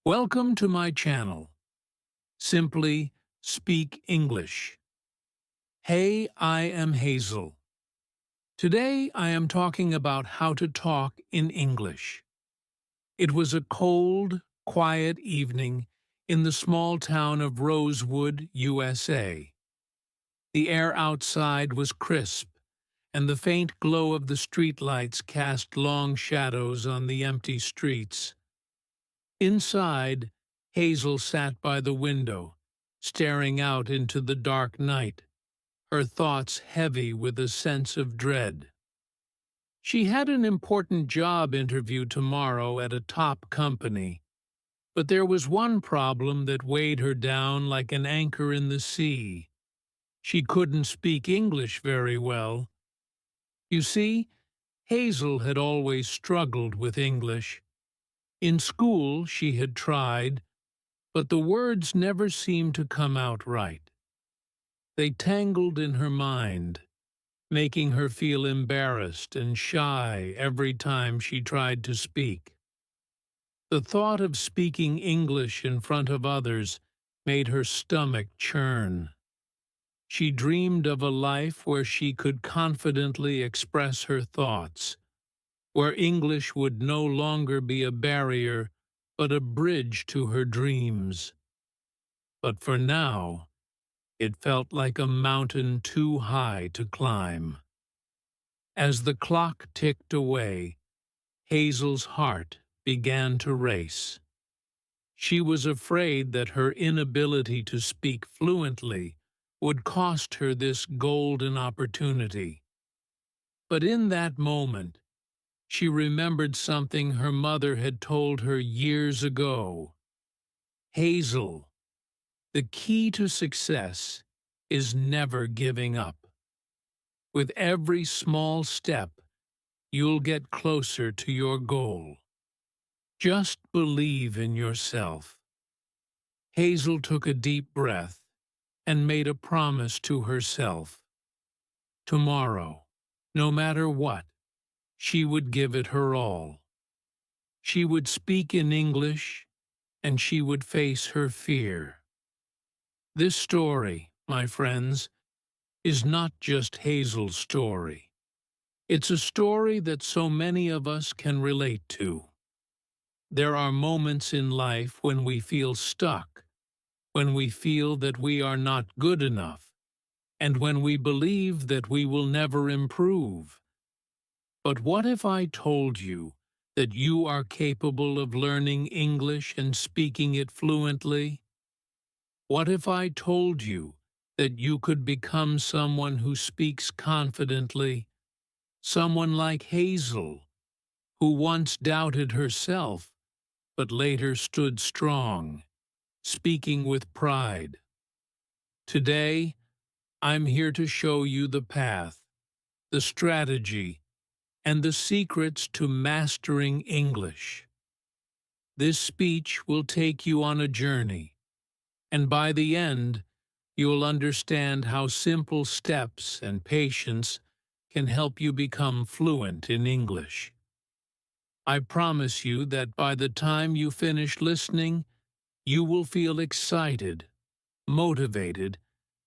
Welcome to my channel. Simply Speak English. Hey, I am Hazel. Today I am talking about how to talk in English. It was a cold, quiet evening in the small town of Rosewood, USA. The air outside was crisp, and the faint glow of the streetlights cast long shadows on the empty streets. Inside, Hazel sat by the window, staring out into the dark night, her thoughts heavy with a sense of dread. She had an important job interview tomorrow at a top company, but there was one problem that weighed her down like an anchor in the sea. She couldn't speak English very well. You see, Hazel had always struggled with English. In school she had tried, but the words never seemed to come out right. They tangled in her mind, making her feel embarrassed and shy every time she tried to speak. The thought of speaking English in front of others made her stomach churn. She dreamed of a life where she could confidently express her thoughts, where English would no longer be a barrier but a bridge to her dreams. But for now, it felt like a mountain too high to climb. As the clock ticked away, Hazel's heart began to race. She was afraid that her inability to speak fluently would cost her this golden opportunity. But in that moment, she remembered something her mother had told her years ago. Hazel, the key to success is never giving up. With every small step, you'll get closer to your goal. Just believe in yourself. Hazel took a deep breath and made a promise to herself. Tomorrow, no matter what, she would give it her all. She would speak in English, and she would face her fear. This story, my friends, is not just Hazel's story. It's a story that so many of us can relate to. There are moments in life when we feel stuck, when we feel that we are not good enough, and when we believe that we will never improve. But what if I told you that you are capable of learning English and speaking it fluently? What if I told you that you could become someone who speaks confidently, someone like Hazel, who once doubted herself but later stood strong, speaking with pride? Today, I'm here to show you the path, the strategy, and the secrets to mastering English. This speech will take you on a journey, and by the end, you'll understand how simple steps and patience can help you become fluent in English. I promise you that by the time you finish listening, you will feel excited, motivated,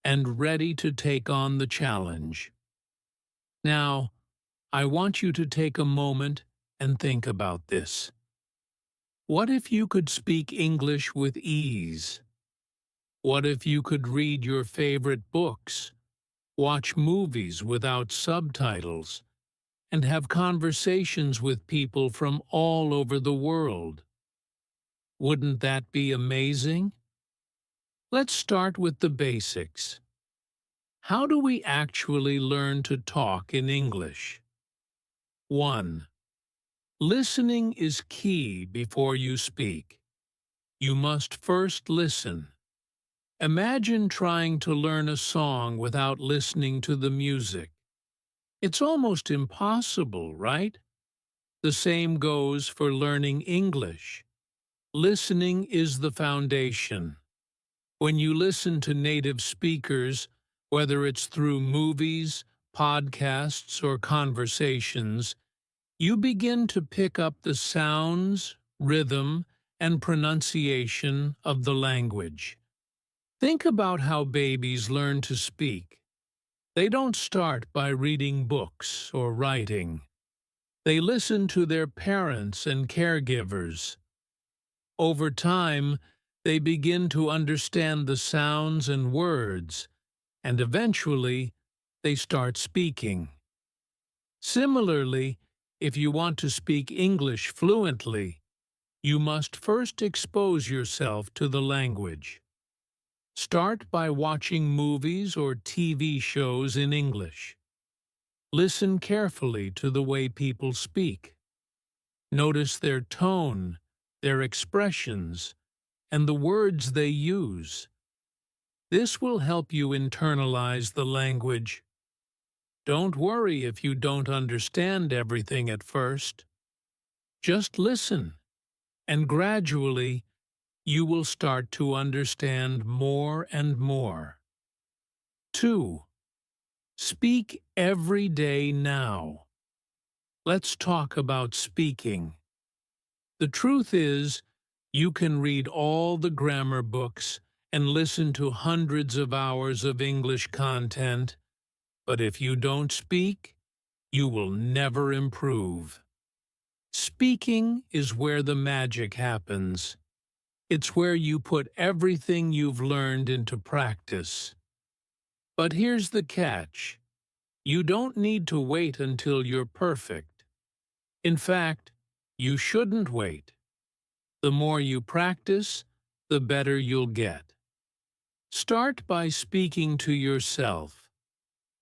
and ready to take on the challenge. Now, I want you to take a moment and think about this. What if you could speak English with ease? What if you could read your favorite books, watch movies without subtitles, and have conversations with people from all over the world? Wouldn't that be amazing? Let's start with the basics. How do we actually learn to talk in English? 1. Listening is key before you speak. You must first listen. Imagine trying to learn a song without listening to the music. It's almost impossible, right? The same goes for learning English. Listening is the foundation. When you listen to native speakers, whether it's through movies, podcasts, or conversations, you begin to pick up the sounds, rhythm, and pronunciation of the language. Think about how babies learn to speak. They don't start by reading books or writing. They listen to their parents and caregivers. Over time, they begin to understand the sounds and words, and eventually, they start speaking. Similarly, if you want to speak English fluently, you must first expose yourself to the language. Start by watching movies or TV shows in English. Listen carefully to the way people speak. Notice their tone, their expressions, and the words they use. This will help you internalize the language. Don't worry if you don't understand everything at first. Just listen, and gradually you will start to understand more and more. 2. Speak every day now. Let's talk about speaking. The truth is, you can read all the grammar books and listen to hundreds of hours of English content, but if you don't speak, you will never improve. Speaking is where the magic happens. It's where you put everything you've learned into practice. But here's the catch. You don't need to wait until you're perfect. In fact, you shouldn't wait. The more you practice, the better you'll get. Start by speaking to yourself.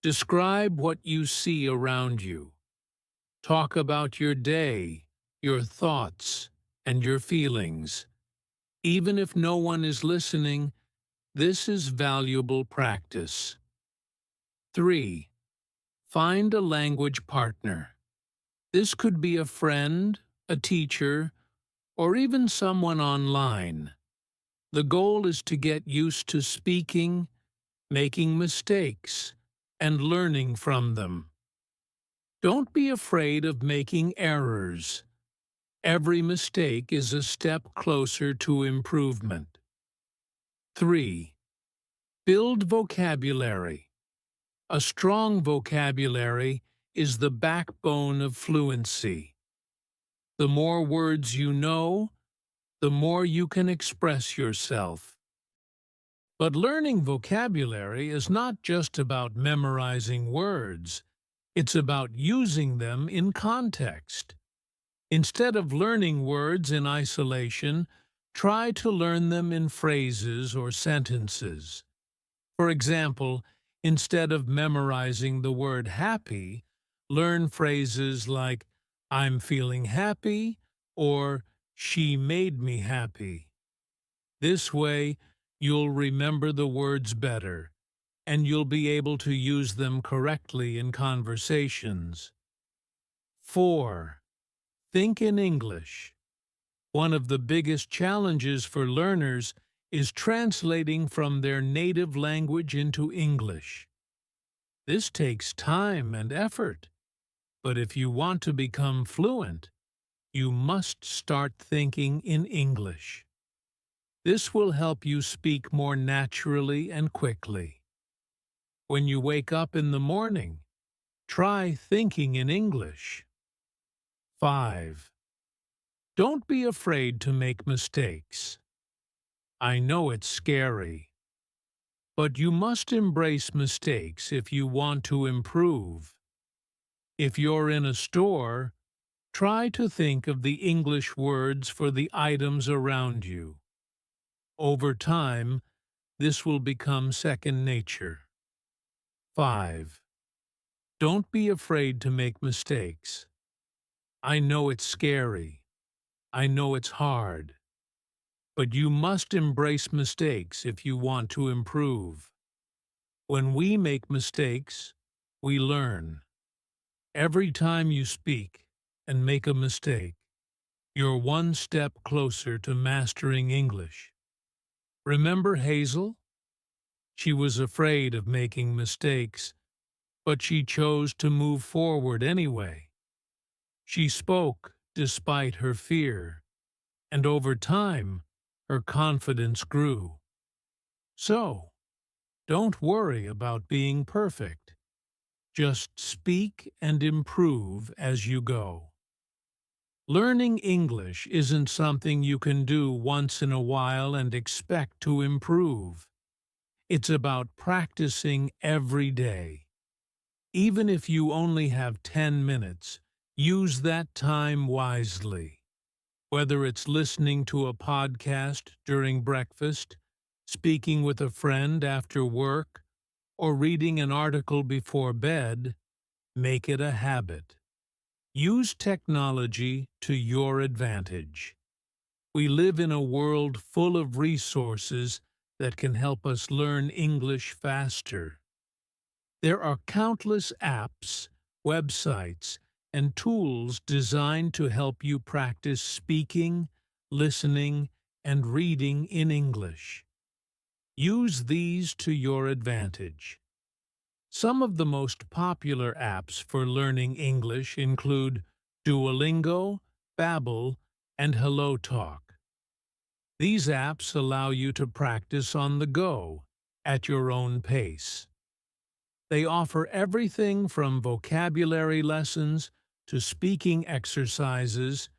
Describe what you see around you. Talk about your day, your thoughts, and your feelings. Even if no one is listening, this is valuable practice. 3. Find a language partner. This could be a friend, a teacher, or even someone online. The goal is to get used to speaking, making mistakes, and learning from them. Don't be afraid of making errors. Every mistake is a step closer to improvement. 3. Build vocabulary. A strong vocabulary is the backbone of fluency. The more words you know, the more you can express yourself. But learning vocabulary is not just about memorizing words. It's about using them in context. Instead of learning words in isolation, try to learn them in phrases or sentences. For example, instead of memorizing the word happy, learn phrases like I'm feeling happy or she made me happy. This way, you'll remember the words better, and you'll be able to use them correctly in conversations. 4. Think in English. One of the biggest challenges for learners is translating from their native language into English. This takes time and effort, but if you want to become fluent, you must start thinking in English. This will help you speak more naturally and quickly. When you wake up in the morning, try thinking in English. 5. Don't be afraid to make mistakes. I know it's scary, but you must embrace mistakes if you want to improve. If you're in a store, try to think of the English words for the items around you. Over time, this will become second nature. 5. Don't be afraid to make mistakes. I know it's scary. I know it's hard. But you must embrace mistakes if you want to improve. When we make mistakes, we learn. Every time you speak and make a mistake, you're one step closer to mastering English. Remember Hazel? She was afraid of making mistakes, but she chose to move forward anyway. She spoke despite her fear, and over time, her confidence grew. So, don't worry about being perfect. Just speak and improve as you go. Learning English isn't something you can do once in a while and expect to improve. It's about practicing every day. Even if you only have 10 minutes, use that time wisely. Whether it's listening to a podcast during breakfast, speaking with a friend after work, or reading an article before bed, make it a habit. Use technology to your advantage. We live in a world full of resources that can help us learn English faster. There are countless apps, websites, and tools designed to help you practice speaking, listening, and reading in English. Use these to your advantage. Some of the most popular apps for learning English include Duolingo, Babbel, and HelloTalk. These apps allow you to practice on the go, at your own pace. They offer everything from vocabulary lessons to speaking exercises,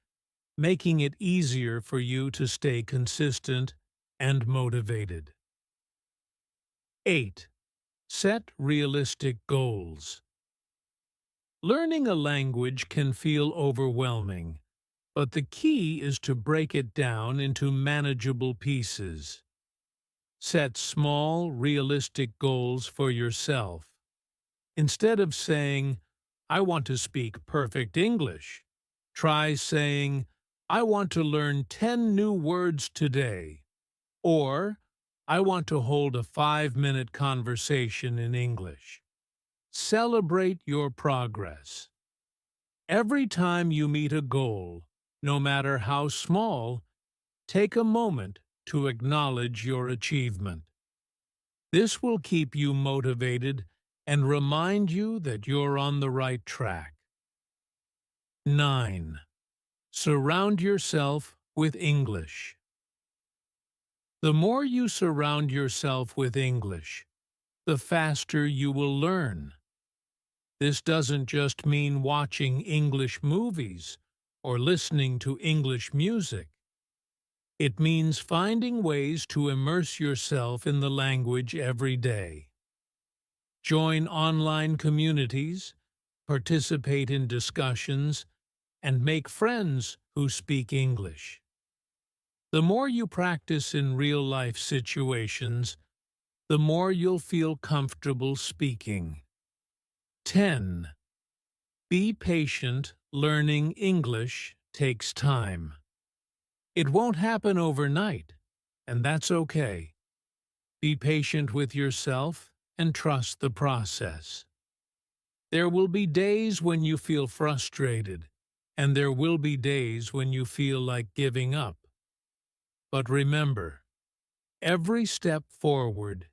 making it easier for you to stay consistent and motivated. 8. Set realistic goals. Learning a language can feel overwhelming, but the key is to break it down into manageable pieces. Set small, realistic goals for yourself. Instead of saying, "I want to speak perfect English," try saying, "I want to learn 10 new words today," or "I want to hold a 5-minute conversation in English." Celebrate your progress. Every time you meet a goal, no matter how small, take a moment to acknowledge your achievement. This will keep you motivated and remind you that you're on the right track. 9. Surround yourself with English. The more you surround yourself with English, the faster you will learn. This doesn't just mean watching English movies or listening to English music. It means finding ways to immerse yourself in the language every day. Join online communities, participate in discussions, and make friends who speak English. The more you practice in real-life situations, the more you'll feel comfortable speaking. 10. Be patient. Learning English takes time. It won't happen overnight, and that's okay. Be patient with yourself and trust the process. There will be days when you feel frustrated, and there will be days when you feel like giving up. But remember, every step forward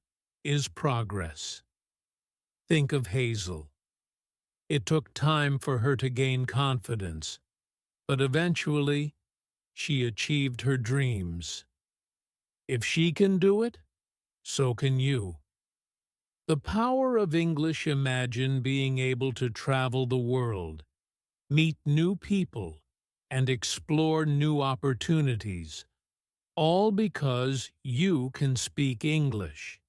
is progress. Think of Hazel. It took time for her to gain confidence, but eventually she achieved her dreams. If she can do it, so can you. The power of English. Imagine being able to travel the world, meet new people, and explore new opportunities, all because you can speak English.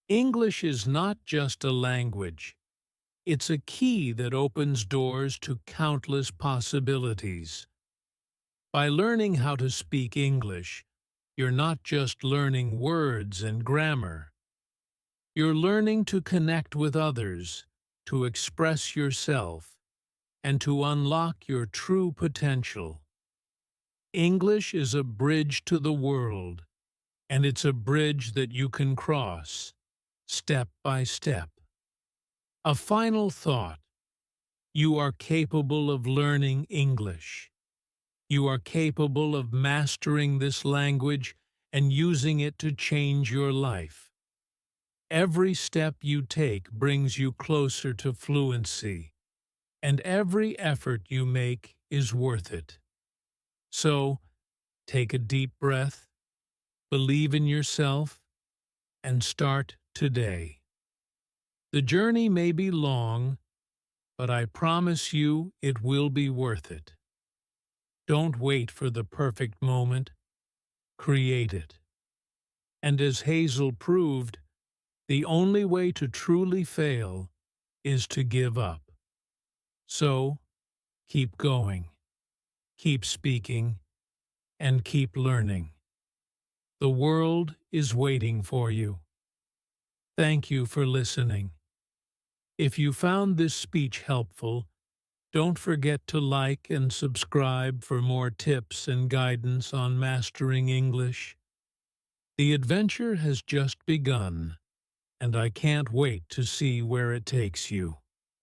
English is not just a language. It's a key that opens doors to countless possibilities. By learning how to speak English, you're not just learning words and grammar. You're learning to connect with others, to express yourself, and to unlock your true potential. English is a bridge to the world, and it's a bridge that you can cross, step by step. A final thought. You are capable of learning English. You are capable of mastering this language and using it to change your life. Every step you take brings you closer to fluency, and every effort you make is worth it. So, Take a deep breath, believe in yourself, and start today. The journey may be long, but I promise you it will be worth it. Don't wait for the perfect moment. Create it. And as Hazel proved, the only way to truly fail is to give up. So, keep going, keep speaking, and keep learning. The world is waiting for you. Thank you for listening. If you found this speech helpful, don't forget to like and subscribe for more tips and guidance on mastering English. The adventure has just begun, and I can't wait to see where it takes you.